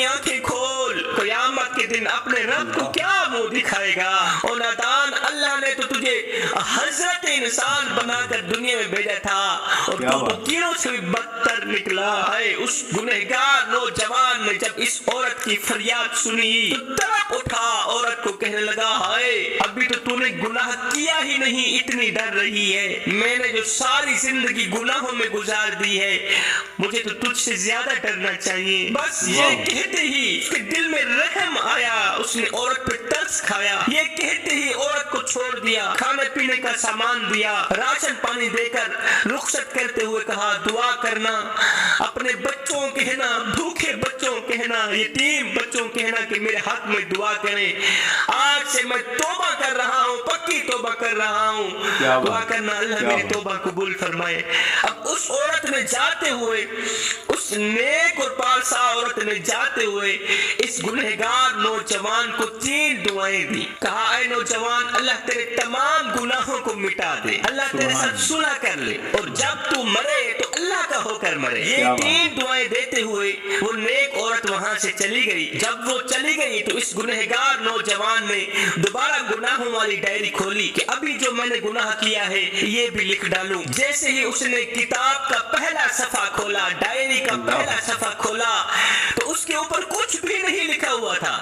اپنی آنکھیں کھول، قیامت کے دن اپنے رب کو کیا منہ دکھائے گا؟ او نادان، اللہ نے تو تجھے حضرت انسان بنا کر دنیا میں بھیجا تھا اور تو وکیلوں سے بھی بدتر نکلا ہے۔ اس گنہگار نوجوان نے جب اس عورت کی فریاد سنی تو تڑپ اٹھا، عورت کو کہنے لگا ہائے ابھی تو نے گناہ کیا ہی نہیں، اتنی ڈر رہی ہے۔ میں نے جو ساری زندگی گناہوں میں گزار دی ہے، مجھے تو تجھ سے زیادہ ڈرنا چاہیے۔ بس یہ کہتے ہی اس کے دل میں رحم آیا، اس نے عورت پہ ترس کھایا۔ یہ کہتے ہی عورت کو چھوڑ دیا، کھانے پینے کا سامان دیا، راشن پانی دے کر رخصت کرتے ہوئے کہا دعا کرنا، اپنے بچوں کہنا، بھوکے بچوں کہنا، یتیم بچوں کہنا کہ میرے حق میں دعا کریں۔ آج سے میں توبہ کر رہا ہوں، پکی توبہ کر رہا ہوں، دعا کرنا اللہ میری توبہ قبول فرمائے۔ اب اس عورت نے جاتے ہوئے، اس نیک اور پارسا عورت نے جاتے ہوئے اس گنہگار نوجوان کو 3 دعائیں دی۔ کہا اے نوجوان، اللہ تیرے تمام گناہوں کو مٹا دے، اللہ تیرے ساتھ صلح کر لے، اور جب تو مرے تو اللہ کا ہو کر مرے۔ یہ 3 دعائیں دیتے ہوئے وہ نیک عورت وہاں سے چلی گئی۔ جب وہ چلی گئی تو اس گنہگار نوجوان نے دوبارہ گناہوں والی ڈائری کھولی کہ ابھی جو میں نے گناہ کیا ہے یہ بھی لکھ ڈالوں۔ جیسے ہی اس نے کتاب کا پہلا صفحہ کھولا، ڈائری کا پہلا صفحہ کھولا، تو اس کے اوپر کچھ بھی نہیں لکھا ہوا تھا۔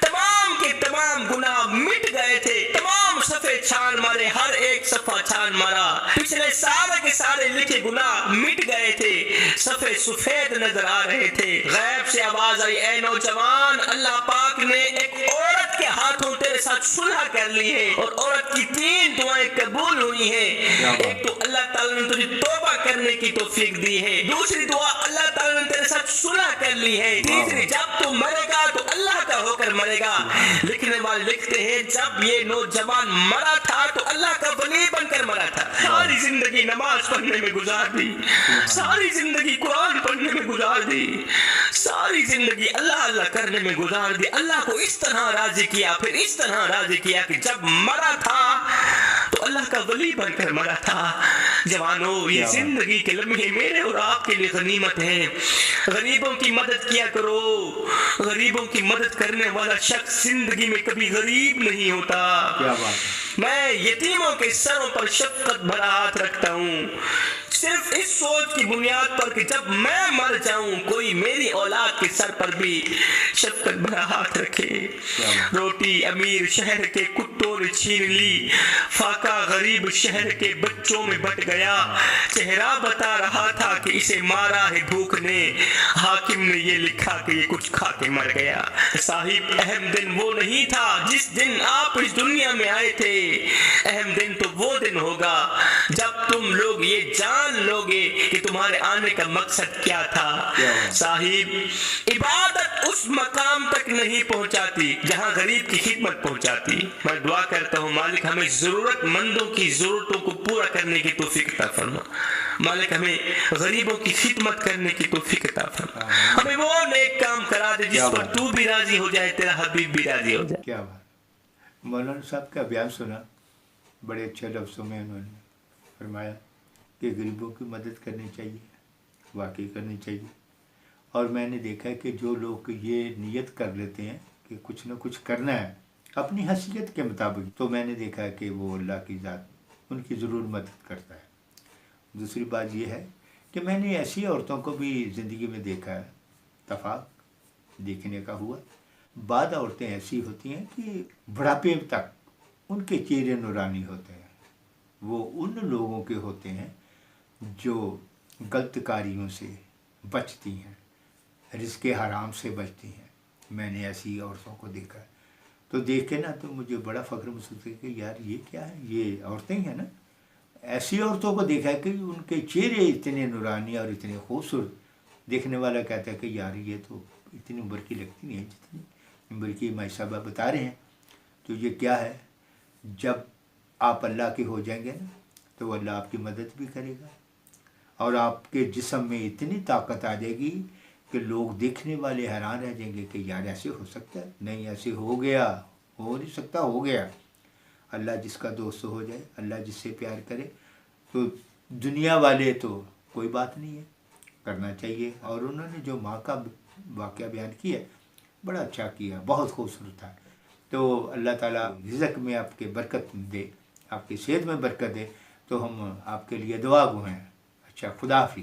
تمام کے تمام گناہ مٹ گئے تھے، تمام صفحے چھان مارے، ہر ایک صفحہ چھان مارا، پچھلے سارے کے سارے لکھے گناہ مٹ گئے تھے، صفحے سفید نظر آ رہے تھے۔ غیب سے آواز آئی اے نوجوان، اللہ پاک نے ایک عورت کے ہاتھوں تیرے ساتھ صلح کر لی ہے اور عورت کی 3 دعائیں قبول ہوئی ہیں۔ ایک تو اللہ تعالیٰ نے تجھے توبہ کرنے کی توفیق دی ہے، دوسری دعا اللہ تعالیٰ نے تیرے ساتھ صلح کر لی ہے، تیسری جب تو مرے گا تو اللہ کا ہو کر مرے گا۔ لکھنے والے لکھتے ہیں جب یہ نوجوان مرا تھا تو اللہ کا ولی بن کر مرا تھا۔ ساری زندگی نماز پڑھنے میں گزار دی، ساری زندگی قرآن پڑھنے میں گزار دی، ساری زندگی اللہ اللہ کرنے میں گزار دی۔ اللہ کو اس طرح راضی کیا، پھر اس طرح راضی کیا کہ جب مرا تھا تو اللہ کا ولی بن کر مرا تھا۔ جوانوں، یہ زندگی کے لمحے میرے اور آپ کے لیے غنیمت ہیں۔ غریبوں کی مدد کیا کرو، غریبوں کی مدد کرنے والا شخص زندگی میں کبھی غریب نہیں ہوتا۔ میں یتیموں کے سروں پر شفقت بھرا ہاتھ رکھتا ہوں، صرف اس سوچ کی بنیاد پر کہ جب میں مر جاؤں کوئی میری اولاد کے سر پر بھی شفقت بھرا ہاتھ رکھے۔ روٹی امیر شہر کے کتوں نے چھین لی، فاقہ غریب شہر کے بچوں میں بٹ گیا۔ چہرہ بتا رہا تھا کہ اسے مارا ہے بھوک نے، حاکم نے یہ لکھا کہ یہ کچھ کھا کے مر گیا۔ صاحب، اہم دن وہ نہیں تھا جس دن آپ اس دنیا میں آئے تھے، اہم دن تو وہ دن ہوگا جب تم لوگ یہ جان لو گے کہ تمہارے آنے کا مقصد کیا تھا۔ صاحب، عبادت اس مقام تک نہیں پہنچاتی جہاں غریب کی خدمت پہنچاتی۔ میں دعا کرتا ہوں مالک ہمیں ضرورت مندوں کی ضرورتوں کو پورا کرنے کی توفیق عطا فرما، مالک ہمیں غریبوں کی خدمت کرنے کی توفیق عطا فرما، ہمیں وہ نیک کام کرا دے جس پر تو بھی راضی ہو جائے، تیرا حبیب بھی راضی ہو جائے۔ کیا بات، مولانا صاحب کا بیان سنا، بڑے اچھے لفظوں میں انہوں نے فرمایا کہ غریبوں کی مدد کرنی چاہیے، واقعی کرنی چاہیے۔ اور میں نے دیکھا ہے کہ جو لوگ یہ نیت کر لیتے ہیں کہ کچھ نہ کچھ کرنا ہے اپنی حیثیت کے مطابق، تو میں نے دیکھا ہے کہ وہ اللہ کی ذات ان کی ضرور مدد کرتا ہے۔ دوسری بات یہ ہے کہ میں نے ایسی عورتوں کو بھی زندگی میں دیکھا ہے، اتفاق دیکھنے کا ہوا، بعض عورتیں ایسی ہوتی ہیں کہ بڑھاپے تک ان کے چہرے نورانی ہوتے ہیں، وہ ان لوگوں کے ہوتے ہیں جو غلط کاریوں سے بچتی ہیں، رزق حرام سے بچتی ہیں۔ میں نے ایسی عورتوں کو دیکھا ہے، تو دیکھ کے نا تو مجھے بڑا فخر محسوس ہے کہ یار یہ کیا ہے، یہ عورتیں ہیں نا۔ ایسی عورتوں کو دیکھا ہے کہ ان کے چہرے اتنے نورانی اور اتنے خوبصورت، دیکھنے والا کہتا ہے کہ یار یہ تو اتنی عمر کی لگتی نہیں ہے جتنی عمر کی مائی صاحبہ بتا رہے ہیں۔ تو یہ کیا ہے، جب آپ اللہ کے ہو جائیں گے نا تو اللہ آپ کی مدد بھی کرے گا، اور آپ کے جسم میں اتنی طاقت آ جائے گی کہ لوگ دیکھنے والے حیران رہ جائیں گے کہ یار ایسے ہو سکتا ہے، نہیں ایسے ہو گیا، ہو نہیں سکتا، ہو گیا۔ اللہ جس کا دوست ہو جائے، اللہ جس سے پیار کرے، تو دنیا والے تو کوئی بات نہیں ہے، کرنا چاہیے۔ اور انہوں نے جو ماں کا واقعہ بیان کیا بڑا اچھا کیا، بہت خوبصورت تھا۔ تو اللہ تعالیٰ رزق میں آپ کے برکت دے، آپ کی صحت میں برکت دے، تو ہم آپ کے لیے دعا گو ہیں۔ اچھا، خدا حافظ۔